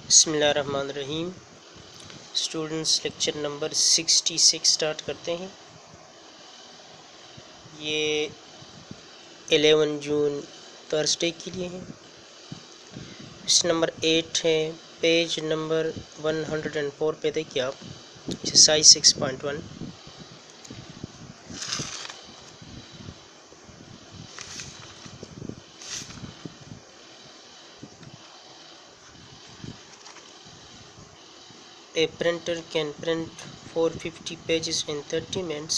बिस्मिल्लाहिर्रहमानिर्रहीम। Students lecture number 66 start करते हैं। ये 11 जून थर्सडे के लिए है। क्वेश्चन नंबर 8 है, पेज नंबर 104 पे देखिए आप, exercise 6.1। A printer can print 450 pages in 30 minutes।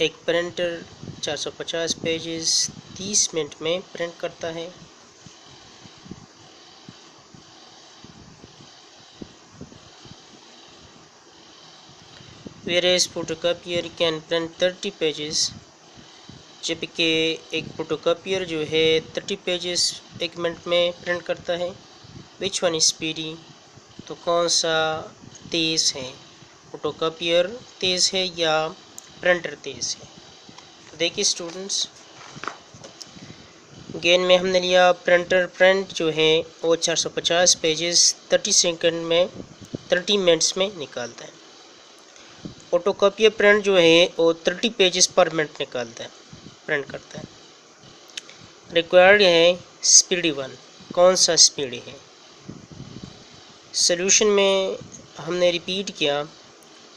एक प्रिंटर 450 पेजेस 30 मिनट में प्रिंट करता है। Whereas photocopier can print 30 pages, जबकि एक फोटोकॉपियर जो है 30 पेजेस एक मिनट में प्रिंट करता है। Which one is speedy? तो कौन सा तेज़ है, फोटोकॉपियर तेज़ है या प्रिंटर तेज़ है? तो देखिए स्टूडेंट्स, गेन में हमने लिया प्रिंटर प्रिंट जो है वो 450 पेजेस 30 मिनट्स में निकालता है। फोटोकॉपियर प्रिंट जो है वो 30 पेजेस पर मिनट निकालता है, प्रिंट करता है। रिक्वायर्ड है स्पीडी वन, कौन सा स्पीडी है? सोल्यूशन में हमने रिपीट किया,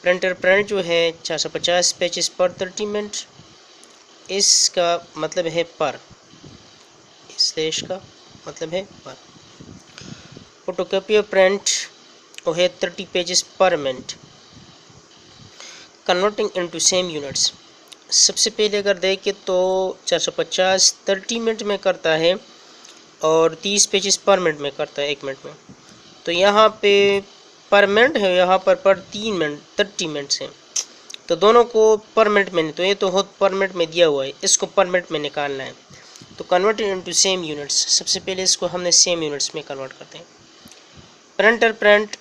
प्रिंटर प्रिंट जो है 450 पेजेस पर 30 मिनट, इसका मतलब है पर, स्लैश का मतलब है पर। फोटोकॉपियर प्रिंट वो है 30 pages per minute. Converting into same units, सबसे पहले अगर देखें तो 450 30 मिनट में करता है और 30 पेजेस पर मिनट में करता है एक मिनट में। तो यहाँ पे पर मिनट है, यहाँ पर 3 मिनट 30 मिनट है, तो दोनों को पर मिनट में, तो ये तो बहुत पर मिनट में दिया हुआ है, इसको पर मिनट में निकालना है। तो कन्वर्ट इनटू सेम यूनिट्स, सबसे पहले इसको हमने सेम यूनिट्स में कन्वर्ट करते हैं। प्रिंटर प्रिंट,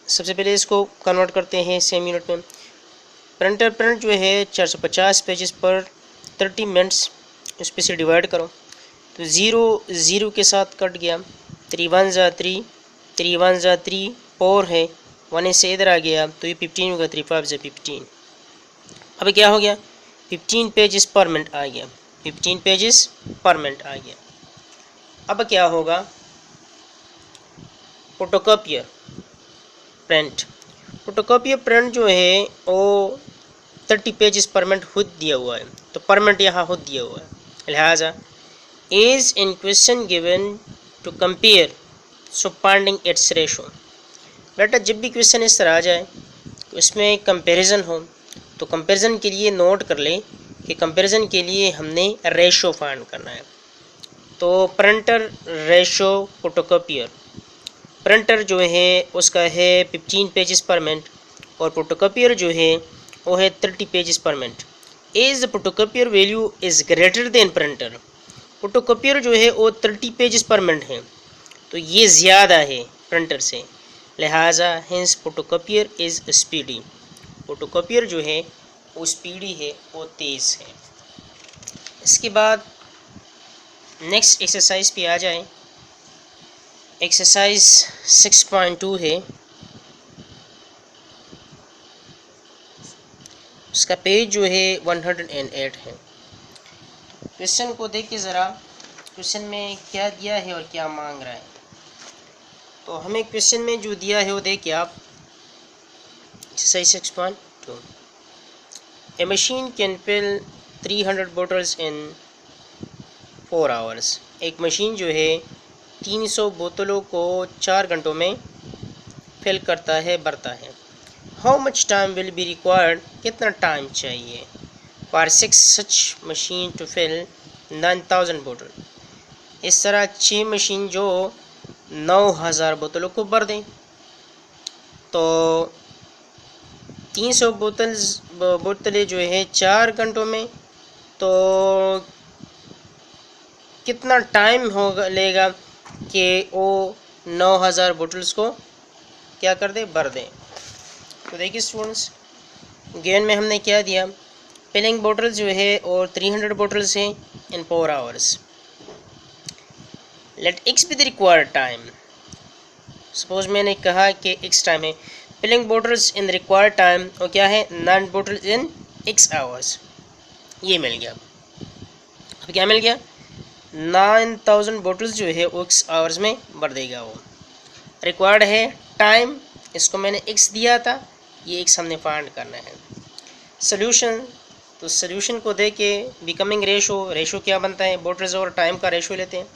सबसे पहले इसको कन्वर्ट करते हैं सेम यूनिट में। प्रिंटर प्रिंट जो है 450 पेजेस पर 30 मिनट्स, उस पर से डिवाइड करो तो 0 के साथ कट गया। 3 1 ज़ा 3, 3 1 ज़ा 3, 4 है, 1 से इधर आ गया तो ये 15 होगा। 3 5 ज़ा 15। अब क्या हो गया, 15 पेजेस पर मिनट आ गया, 15 पेजेस पर मिनट आ गया। अब क्या होगा, फोटोकॉपियर प्रिंट, फोटोकॉपियर प्रिंट जो है वो 30 पेजेस पर मिनट खुद दिया हुआ है, तो पर मिनट यहाँ खुद दिया हुआ है, लिहाजा is in question given to compare so finding its ratio. बेटा जब भी क्वेश्चन इस तरह आ जाए उसमें कंपैरिजन हो, तो कंपैरिजन के लिए नोट कर ले कि कंपैरिजन के लिए हमने रेशो फाइंड करना है। तो प्रिंटर रेशो फोटोकॉपियर, प्रिंटर जो है उसका है 15 पेजेस पर मिनट और फोटोकॉपियर जो है वो है 30 pages per minute. As photocopier value is greater than printer, photocopier जो है वो 30 पेजेस पर मिनट है, तो ये ज़्यादा है प्रिंटर से, लिहाजा hence photocopier is speedy, photocopier जो है वो स्पीडी है, वो तेज़ है। इसके बाद नेक्स्ट एक्सरसाइज पे आ जाए। एक्सरसाइज 6.2 है, उसका पेज जो है 108 है। क्वेश्चन को देखिए ज़रा, क्वेश्चन में क्या दिया है और क्या मांग रहा है। तो हमें क्वेश्चन में जो दिया है वो देखिए आप, exercise 6.2। A machine can fill 300 bottles in 4 hours, एक मशीन जो है 300 बोतलों को 4 घंटों में फिल करता है, भरता है। How much time will be required, कितना टाइम चाहिए for 6 such machine to fill 9000 बोतल, इस तरह 6 मशीन जो 9000 बोतलों को भर दें। तो 300 बोतलें जो है 4 घंटों में, तो कितना टाइम होगा लेगा कि वो 9000 बोतल्स को क्या कर दे, भर दें। तो देखिए स्टूडेंट्स, गेन में हमने क्या दिया, फिलिंग बोटल्स जो है और 300 बोटल्स हैं in 4 hours. Let x be the required time, suppose मैंने कहा कि x टाइम है, filling bottles in required time और क्या है 9 बोटल्स इन x आवर्स, ये मिल गया। अब क्या मिल गया 9000 बोटल्स जो है वो x आवर्स में भर देगा। वो रिक्वायर्ड है टाइम, इसको मैंने x दिया था, ये x हमने फाइंड करना है। सोल्यूशन, तो सोल्यूशन को दे के बिकमिंग रेशो क्या बनता है, बोटल्स और टाइम का रेशो लेते हैं।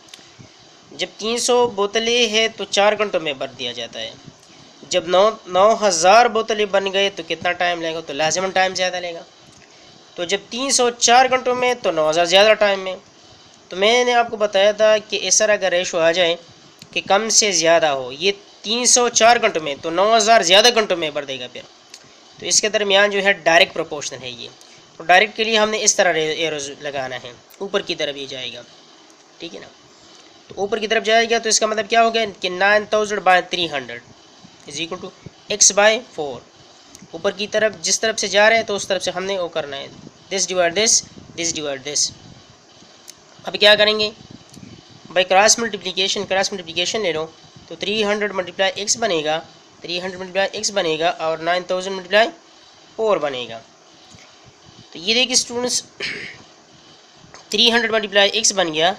जब 300 बोतलें है तो 4 घंटों में भर दिया जाता है। जब 9000 बोतलें बन गए तो कितना टाइम लगेगा, तो लाजमन टाइम ज़्यादा लेगा। तो जब 300 4 घंटों में तो 9000 ज़्यादा टाइम में। तो मैंने आपको बताया था कि इस तरह का रेशो आ जाए कि कम से ज़्यादा हो, ये 300 4 घंटों में तो 9000 ज़्यादा घंटों में भर देगा फिर। तो इसके दरमियान जो है डायरेक्ट प्रोपोर्शनल है ये। तो डायरेक्ट के लिए हमने इस तरह एरोज लगाना है, ऊपर की तरफ ये जाएगा, ठीक है ना। तो ऊपर की तरफ जाएगा तो इसका मतलब क्या हो गया कि 9000/300 इज इक्वल टू x/4। ऊपर की तरफ जिस तरफ से जा रहे हैं तो उस तरफ से हमने वो करना है, this divide this, this divide this. अब क्या करेंगे भाई, क्रॉस मल्टीप्लिकेशन ले लो, तो 300 मल्टीप्लाई x बनेगा, 300 मल्टीप्लाई x बनेगा और 9000 मल्टीप्लाई 4 बनेगा। तो ये देखिए स्टूडेंट्स 300 मल्टीप्लाई x बन गया,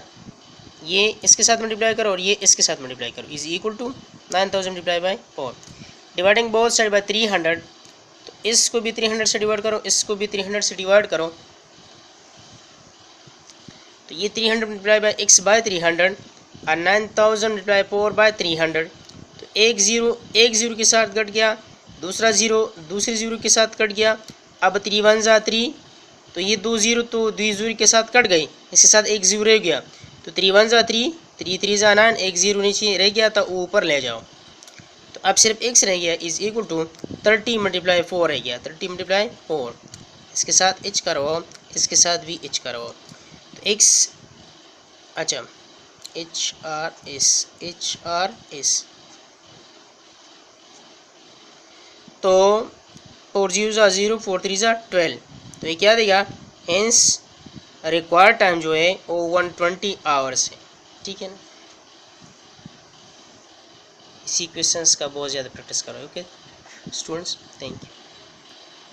ये इसके साथ मल्टीप्लाई करो और ये इसके साथ मल्टीप्लाई करो, is equal to 9000 multiply by 4। Dividing both side by 300, तो इसको भी 300 से डिवाइड करो, इसको भी 300 से डिवाइड करो, तो ये 300 मल्टीप्लाई बाई x बाई 300 और 9000 मल्टीप्लाई 4 बाई 300। तो एक ज़ीरो के साथ कट गया, दूसरा ज़ीरो दूसरे ज़ीरो के साथ कट गया। अब 3 1 जा 3, तो ये 2 ज़ीरो तो 2 ज़ीरो के साथ कट गई, इसके साथ एक ज़ीरो रह गया, तो 3 1 जा 3, 3 3 जा 9, एक ज़ीरो नीचे रह गया तो ऊपर ले जाओ। तो अब सिर्फ x रह गया, इज इक्वल टू 30 मल्टीप्लाई 4 रह गया, 30 मल्टीप्लाई 4। इसके साथ h करवाओ, इसके साथ भी h करवाओ, तो x, अच्छा HRS, तो 4 0 जा 0, 4 3 जा 12, तो ये क्या देगा, हेंस रिक्वायर्ड टाइम जो है वो 120 आवर्स है, ठीक है ना। इसी क्वेश्चंस का बहुत ज़्यादा प्रैक्टिस करो, ओके स्टूडेंट्स, थैंक यू।